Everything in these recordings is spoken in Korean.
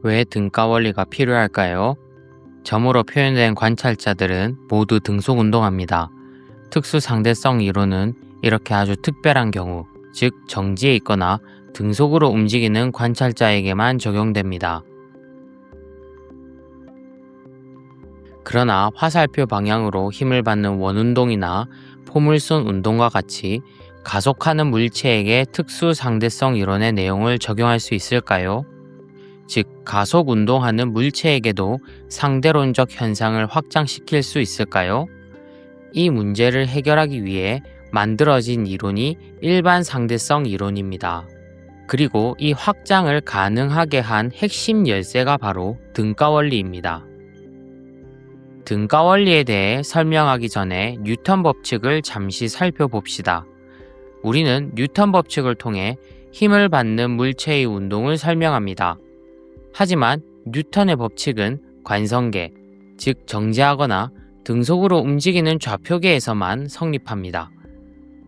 왜 등가 원리가 필요할까요? 점으로 표현된 관찰자들은 모두 등속 운동합니다. 특수 상대성 이론은 이렇게 아주 특별한 경우, 즉 정지해 있거나 등속으로 움직이는 관찰자에게만 적용됩니다. 그러나 화살표 방향으로 힘을 받는 원운동이나 포물선 운동과 같이 가속하는 물체에게 특수 상대성 이론의 내용을 적용할 수 있을까요? 즉, 가속 운동하는 물체에게도 상대론적 현상을 확장시킬 수 있을까요? 이 문제를 해결하기 위해 만들어진 이론이 일반 상대성 이론입니다. 그리고 이 확장을 가능하게 한 핵심 열쇠가 바로 등가 원리입니다. 등가 원리에 대해 설명하기 전에 뉴턴 법칙을 잠시 살펴봅시다. 우리는 뉴턴 법칙을 통해 힘을 받는 물체의 운동을 설명합니다. 하지만 뉴턴의 법칙은 관성계, 즉 정지하거나 등속으로 움직이는 좌표계에서만 성립합니다.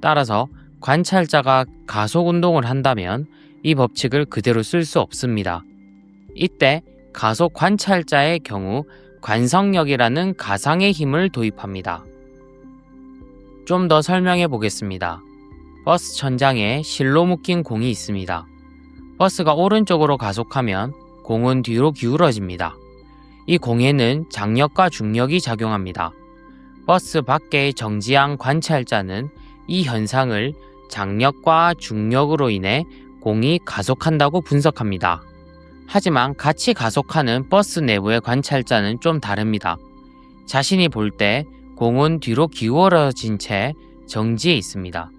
따라서 관찰자가 가속 운동을 한다면 이 법칙을 그대로 쓸 수 없습니다. 이때 가속 관찰자의 경우 관성력이라는 가상의 힘을 도입합니다. 좀 더 설명해 보겠습니다. 버스 천장에 실로 묶인 공이 있습니다. 버스가 오른쪽으로 가속하면 공은 뒤로 기울어집니다. 이 공에는 장력과 중력이 작용합니다. 버스 밖의 정지한 관찰자는 이 현상을 장력과 중력으로 인해 공이 가속한다고 분석합니다. 하지만 같이 가속하는 버스 내부의 관찰자는 좀 다릅니다. 자신이 볼 때 공은 뒤로 기울어진 채 정지해 있습니다.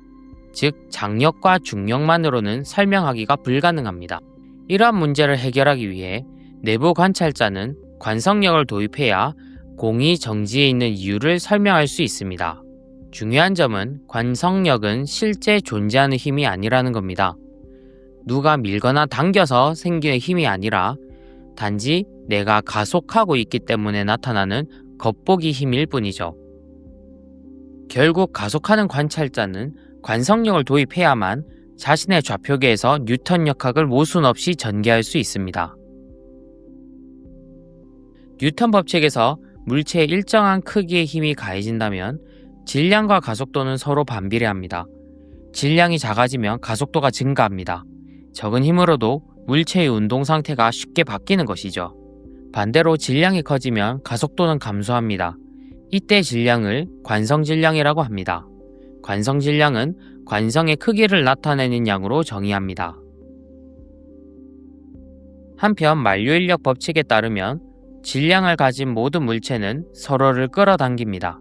즉, 장력과 중력만으로는 설명하기가 불가능합니다. 이러한 문제를 해결하기 위해 내부 관찰자는 관성력을 도입해야 공이 정지해 있는 이유를 설명할 수 있습니다. 중요한 점은 관성력은 실제 존재하는 힘이 아니라는 겁니다. 누가 밀거나 당겨서 생기는 힘이 아니라 단지 내가 가속하고 있기 때문에 나타나는 겉보기 힘일 뿐이죠. 결국 가속하는 관찰자는 관성력을 도입해야만 자신의 좌표계에서 뉴턴 역학을 모순 없이 전개할 수 있습니다. 뉴턴 법칙에서 물체의 일정한 크기의 힘이 가해진다면 질량과 가속도는 서로 반비례합니다. 질량이 작아지면 가속도가 증가합니다. 적은 힘으로도 물체의 운동 상태가 쉽게 바뀌는 것이죠. 반대로 질량이 커지면 가속도는 감소합니다. 이때 질량을 관성질량이라고 합니다. 관성질량은 관성의 크기를 나타내는 양으로 정의합니다. 한편 만류인력 법칙에 따르면 질량을 가진 모든 물체는 서로를 끌어당깁니다.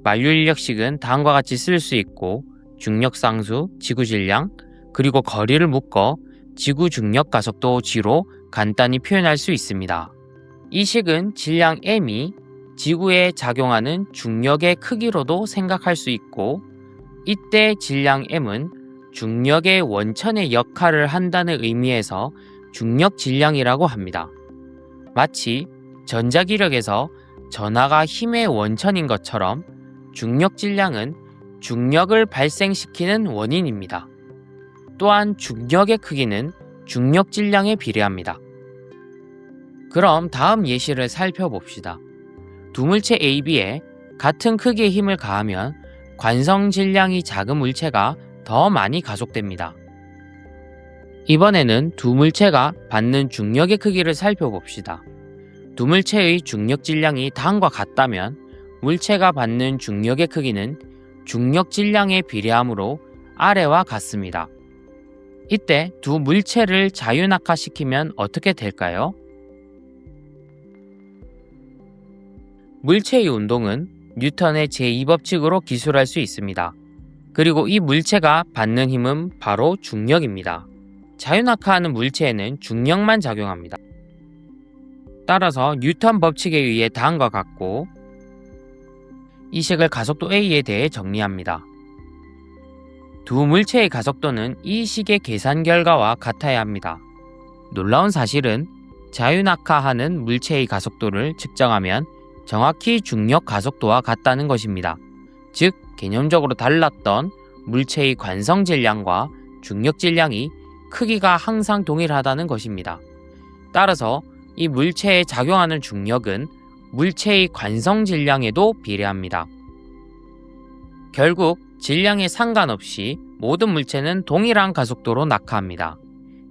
만류인력식은 다음과 같이 쓸 수 있고 중력상수, 지구질량, 그리고 거리를 묶어 지구중력 가속도 G로 간단히 표현할 수 있습니다. 이 식은 질량 m이 지구에 작용하는 중력의 크기로도 생각할 수 있고 이때 질량 m은 중력의 원천의 역할을 한다는 의미에서 중력질량이라고 합니다. 마치 전자기력에서 전하가 힘의 원천인 것처럼 중력질량은 중력을 발생시키는 원인입니다. 또한 중력의 크기는 중력질량에 비례합니다. 그럼 다음 예시를 살펴봅시다. 두 물체 A, B에 같은 크기의 힘을 가하면 관성질량이 작은 물체가 더 많이 가속됩니다. 이번에는 두 물체가 받는 중력의 크기를 살펴봅시다. 두 물체의 중력질량이 다음과 같다면 물체가 받는 중력의 크기는 중력질량에 비례하므로 아래와 같습니다. 이때 두 물체를 자유낙하시키면 어떻게 될까요? 물체의 운동은 뉴턴의 제2법칙으로 기술할 수 있습니다. 그리고 이 물체가 받는 힘은 바로 중력입니다. 자유낙하하는 물체에는 중력만 작용합니다. 따라서 뉴턴 법칙에 의해 다음과 같고 이 식을 가속도 A에 대해 정리합니다. 두 물체의 가속도는 이 식의 계산 결과와 같아야 합니다. 놀라운 사실은 자유낙하하는 물체의 가속도를 측정하면 정확히 중력 가속도와 같다는 것입니다. 즉, 개념적으로 달랐던 물체의 관성질량과 중력질량이 크기가 항상 동일하다는 것입니다. 따라서 이 물체에 작용하는 중력은 물체의 관성 질량에도 비례합니다. 결국 질량에 상관없이 모든 물체는 동일한 가속도로 낙하합니다.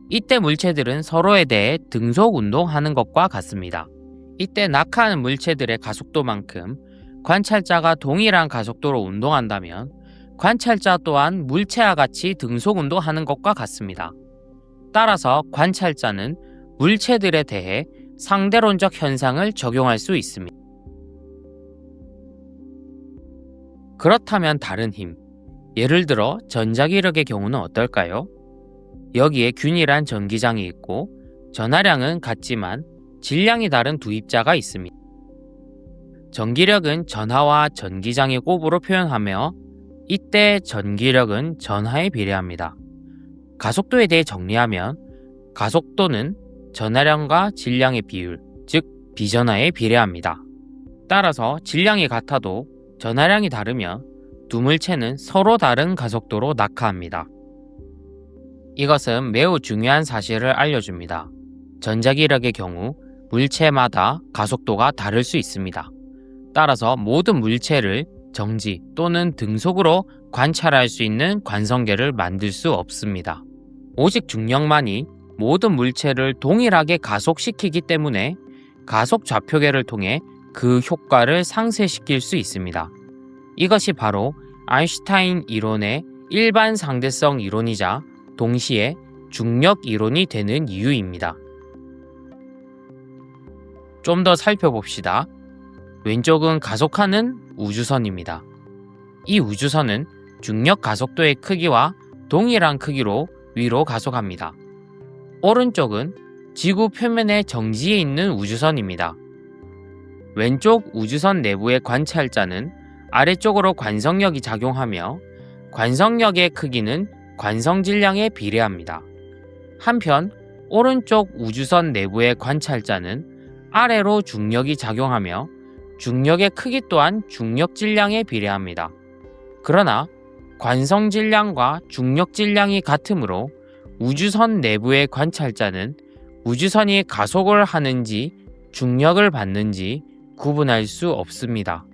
이때 물체들은 서로에 대해 등속 운동하는 것과 같습니다. 이때 낙하하는 물체들의 가속도만큼 관찰자가 동일한 가속도로 운동한다면 관찰자 또한 물체와 같이 등속 운동하는 것과 같습니다. 따라서 관찰자는 물체들에 대해 상대론적 현상을 적용할 수 있습니다. 그렇다면 다른 힘, 예를 들어 전자기력의 경우는 어떨까요? 여기에 균일한 전기장이 있고 전하량은 같지만 질량이 다른 두 입자가 있습니다. 전기력은 전하와 전기장의 곱으로 표현하며 이때 전기력은 전하에 비례합니다. 가속도에 대해 정리하면 가속도는 전하량과 질량의 비율, 즉 비전하에 비례합니다. 따라서 질량이 같아도 전하량이 다르면 두 물체는 서로 다른 가속도로 낙하합니다. 이것은 매우 중요한 사실을 알려줍니다. 전자기력의 경우 물체마다 가속도가 다를 수 있습니다. 따라서 모든 물체를 정지 또는 등속으로 관찰할 수 있는 관성계를 만들 수 없습니다. 오직 중력만이 모든 물체를 동일하게 가속시키기 때문에 가속 좌표계를 통해 그 효과를 상쇄시킬 수 있습니다. 이것이 바로 아인슈타인 이론의 일반 상대성 이론이자 동시에 중력 이론이 되는 이유입니다. 좀 더 살펴봅시다. 왼쪽은 가속하는 우주선입니다. 이 우주선은 중력 가속도의 크기와 동일한 크기로 위로 가속합니다. 오른쪽은 지구 표면의 정지에 있는 우주선입니다. 왼쪽 우주선 내부의 관찰자는 아래쪽으로 관성력이 작용하며 관성력의 크기는 관성 질량에 비례합니다. 한편 오른쪽 우주선 내부의 관찰자는 아래로 중력이 작용하며 중력의 크기 또한 중력 질량에 비례합니다. 그러나 관성 질량과 중력 질량이 같으므로 우주선 내부의 관찰자는 우주선이 가속을 하는지 중력을 받는지 구분할 수 없습니다.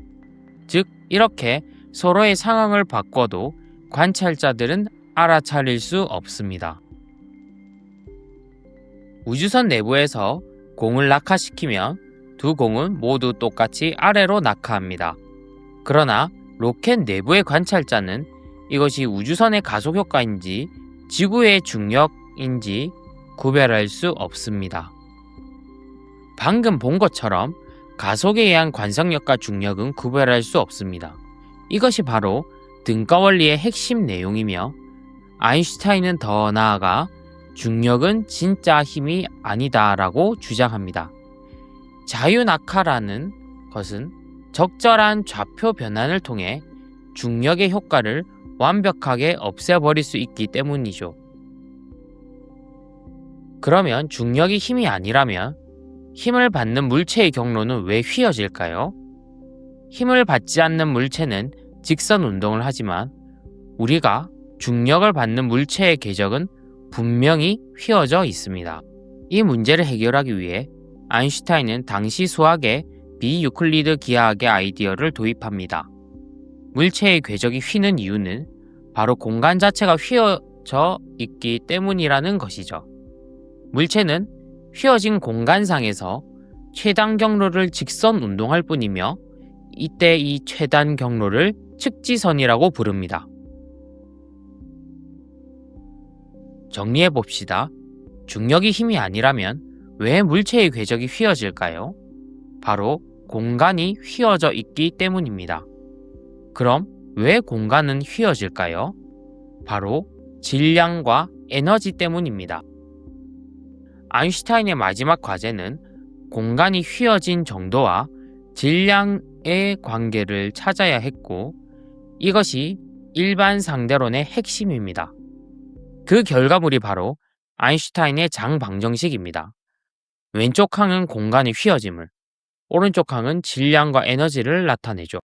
즉 이렇게 서로의 상황을 바꿔도 관찰자들은 알아차릴 수 없습니다. 우주선 내부에서 공을 낙하시키면 두 공은 모두 똑같이 아래로 낙하합니다. 그러나 로켓 내부의 관찰자는 이것이 우주선의 가속 효과인지 지구의 중력인지 구별할 수 없습니다. 방금 본 것처럼 가속에 의한 관성력과 중력은 구별할 수 없습니다. 이것이 바로 등가 원리의 핵심 내용이며 아인슈타인은 더 나아가 중력은 진짜 힘이 아니다라고 주장합니다. 자유낙하라는 것은 적절한 좌표 변환을 통해 중력의 효과를 완벽하게 없애버릴 수 있기 때문이죠. 그러면 중력이 힘이 아니라면 힘을 받는 물체의 경로는 왜 휘어질까요? 힘을 받지 않는 물체는 직선 운동을 하지만 우리가 중력을 받는 물체의 궤적은 분명히 휘어져 있습니다. 이 문제를 해결하기 위해 아인슈타인은 당시 수학에 비유클리드 기하학의 아이디어를 도입합니다. 물체의 궤적이 휘는 이유는 바로 공간 자체가 휘어져 있기 때문이라는 것이죠. 물체는 휘어진 공간상에서 최단 경로를 직선 운동할 뿐이며 이때 이 최단 경로를 측지선이라고 부릅니다. 정리해 봅시다. 중력이 힘이 아니라면 왜 물체의 궤적이 휘어질까요? 바로 공간이 휘어져 있기 때문입니다. 그럼 왜 공간은 휘어질까요? 바로 질량과 에너지 때문입니다. 아인슈타인의 마지막 과제는 공간이 휘어진 정도와 질량의 관계를 찾아야 했고 이것이 일반 상대론의 핵심입니다. 그 결과물이 바로 아인슈타인의 장방정식입니다. 왼쪽 항은 공간의 휘어짐을, 오른쪽 항은 질량과 에너지를 나타내죠.